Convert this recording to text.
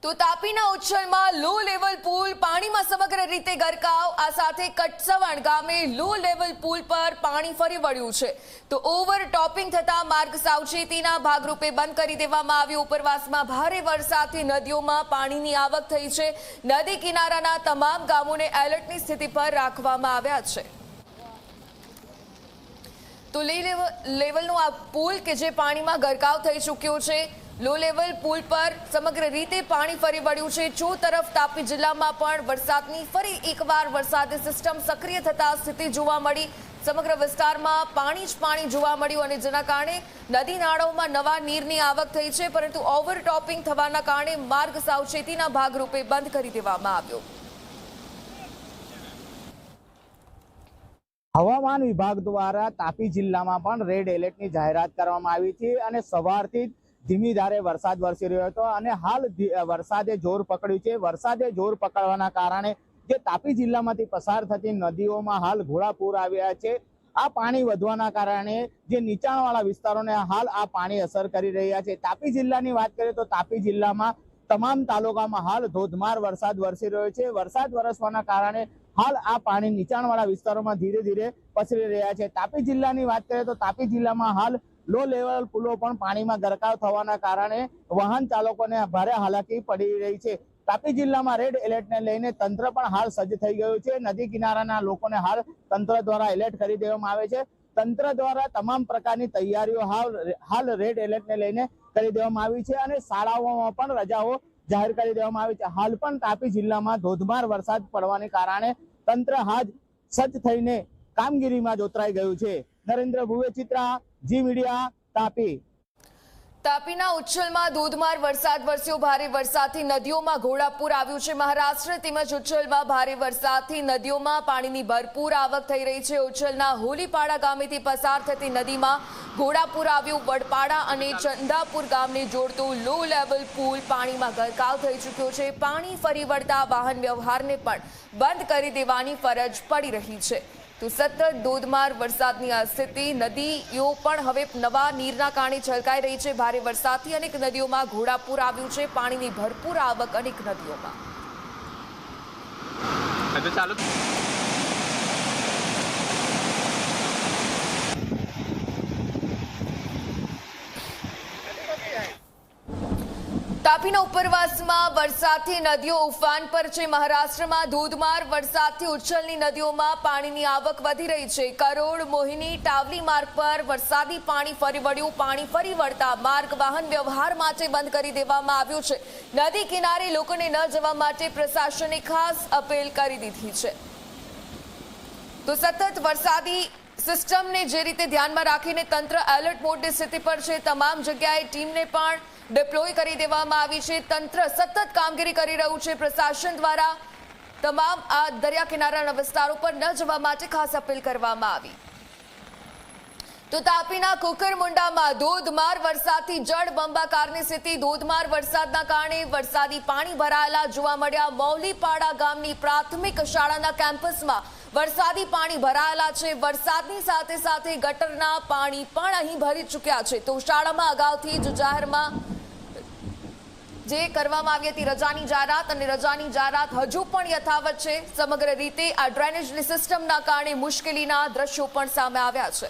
તો તાપીના ઉચ્છલમાં low level પુલ પાણીમાં સમગ્ર રીતે ગરકાવ। આ સાથે કટસવણ ગામે લો લેવલ પુલ પર પાણી ફરી વળ્યું છે। તો ઓવરટોપિંગ થતા માર્ગ સાવચેતીના ભાગરૂપે બંધ કરી દેવામાં આવ્યો। ઉપરવાસમાં ભારે વરસાદથી નદીઓમાં પાણીની આવક થઈ છે। નદી કિનારાના તમામ ગામોને એલર્ટની સ્થિતિ પર રાખવામાં આવ્યા છે। તો લેવલનો આ પુલ કે જે પાણીમાં ગરકાવ થઈ ચૂક્યો છે। લો લેવલ પુલ પર સમગ્ર રીતે પાણી ફરી વળ્યું છે। જો તરફ તાપી જિલ્લામાં પણ વરસાદની ફરી એકવાર વરસાદી સિસ્ટમ સક્રિય થતા સ્થિતિ જોવા મળી। સમગ્ર વિસ્તારમાં પાણી જ પાણી જોવા મળ્યું અને જેના કારણે નદી નાળાઓમાં નવા નીરની આવક થઈ છે, પરંતુ ઓવરટોપિંગ થવાના કારણે માર્ગ સાવચેતીના ભાગરૂપે બંધ કરી દેવામાં આવ્યો। હવામાન વિભાગ દ્વારા તાપી જિલ્લામાં પણ રેડ એલર્ટની જાહેરાત કરવામાં આવી છે અને સવારથી ધીમી ધારે વરસાદ વરસી રહ્યો હતો અને હાલ વરસાદે જોર પકડ્યું છે। વરસાદે જોર પકડવાના કારણે જે તાપી જિલ્લામાંથી પસાર થતી નદીઓમાં હાલ ઘોડાપૂર આવ્યા છે। આ પાણી વધવાના કારણે જે નીચાણવાળા વિસ્તારોને હાલ આ પાણી અસર કરી રહ્યા છે। તાપી જિલ્લાની વાત કરીએ તો તાપી જિલ્લામાં તમામ તાલુકામાં હાલ ધોધમાર વરસાદ વરસી રહ્યો છે। વરસાદ વરસવાના કારણે હાલ આ પાણી નીચાણવાળા વિસ્તારોમાં ધીરે ધીરે પસરી રહ્યા છે। તાપી જિલ્લાની વાત કરીએ તો તાપી જિલ્લામાં હાલ લો લેવલ પુલો પણ પાણીમાં ગરકાવ થવાના કારણે વાહન ચાલકોને ભારે હાલાકી પડી રહી છે। તાપી જિલ્લામાં રેડ એલર્ટને લઈને તંત્ર પણ હાલ સજ્જ થઈ ગયું છે। નદી કિનારાના લોકોને હાલ તંત્ર દ્વારા એલર્ટ કરી દેવામાં આવે છે। તંત્ર દ્વારા તમામ પ્રકારની તૈયારીઓ હાલ રેડ એલર્ટને લઈને કરી દેવામાં આવી છે અને શાળાઓમાં પણ રજાઓ જાહેર કરી દેવામાં આવી છે। હાલ પણ તાપી જિલ્લામાં ધોધમાર વરસાદ પડવાને કારણે તંત્ર હાલ સજ્જ થઈને કામગીરીમાં જોતરાઈ ગયું છે। નરેન્દ્ર ભુવે, ચિત્રા, જી મીડિયા, તાપી। તાપીના ઉચ્છલમાં ધોધમાર વરસાદ વરસ્યો। ભારે વરસાદથી નદીઓમાં ઘોડાપૂર આવ્યું છે। મહારાષ્ટ્ર તેમજ ઉચ્છલમાં ભારે વરસાદથી નદીઓમાં પાણીની ભરપૂર આવક થઈ રહી છે। ઉચ્છલના હોલીપાડા ગામેથી પસાર થતી નદીમાં ઘોડાપૂર આવ્યું। વડપાડા અને ચંદાપુર ગામને જોડતો લો લેવલ પુલ પાણીમાં ગરકાવ થઈ ચૂક્યો છે। પાણી ફરી વળતા વાહન વ્યવહારને પણ બંધ કરી દેવાની ફરજ પડી રહી છે। તો સતત ધોધમાર વરસાદની આ સ્થિતિ, નદીઓ પણ હવે નવા નીરના કારણે છલકાઈ રહી છે। ભારે વરસાદથી અનેક નદીઓમાં ઘોડાપૂર આવ્યું છે। પાણીની ભરપૂર આવક અનેક નદીઓમાં। તાપીના ઉપરવાસમાં વરસાદથી નદીઓ ઉફાન પર છે। મહારાષ્ટ્રમાં ધોધમાર વરસાદથી ઉચ્છલની નદીઓમાં પાણીની આવક વધી રહી છે। કરોડ, મોહિની, ટાવલી માર્ગ પર વરસાદી પાણી ફરી વળ્યું। પાણી ફરી વળતા માર્ગ વાહન વ્યવહાર માટે બંધ કરી દેવામાં આવ્યો છે। નદી કિનારે લોકોને ન જવા માટે પ્રશાસને ખાસ અપીલ કરી દીધી છે। તો સતત વરસાદી સિસ્ટમને જે રીતે ધ્યાનમાં રાખીને તંત્ર એલર્ટ મોડની સ્થિતિ પર છે। તમામ જગ્યાએ ટીમને પણ ડિપ્લોય કરી દેવામાં આવી છે। તંત્ર સતત કામગીરી કરી રહ્યું છે। પ્રશાસન દ્વારા તમામ આ દરિયા કિનારાના વિસ્તારો પર ન જવા માટે ખાસ અપીલ કરવામાં આવી। તો તાપીના કુકરમુંડામાં ધોધમાર વરસાદથી જળબંબાકારની સ્થિતિ। ધોધમાર વરસાદના કારણે વરસાદી પાણી ભરાયેલા જોવા મળ્યા। મૌલીપાડા ગામની પ્રાથમિક શાળાના કેમ્પસમાં વરસાદી પાણી ભરાયેલા છે। વરસાદની સાથે સાથે ગટરના પાણી પણ અહીં ભરી ચૂક્યા છે। તો શાળામાં અગાઉથી જ જાહેરમાં જે કરવામાં આવી હતી રજાની જાહેરાત, અને રજાની જાહેરાત હજુ પણ યથાવત છે। સમગ્ર રીતે આ ડ્રેનેજની સિસ્ટમના કારણે મુશ્કેલીના દ્રશ્યો પણ સામે આવ્યા છે।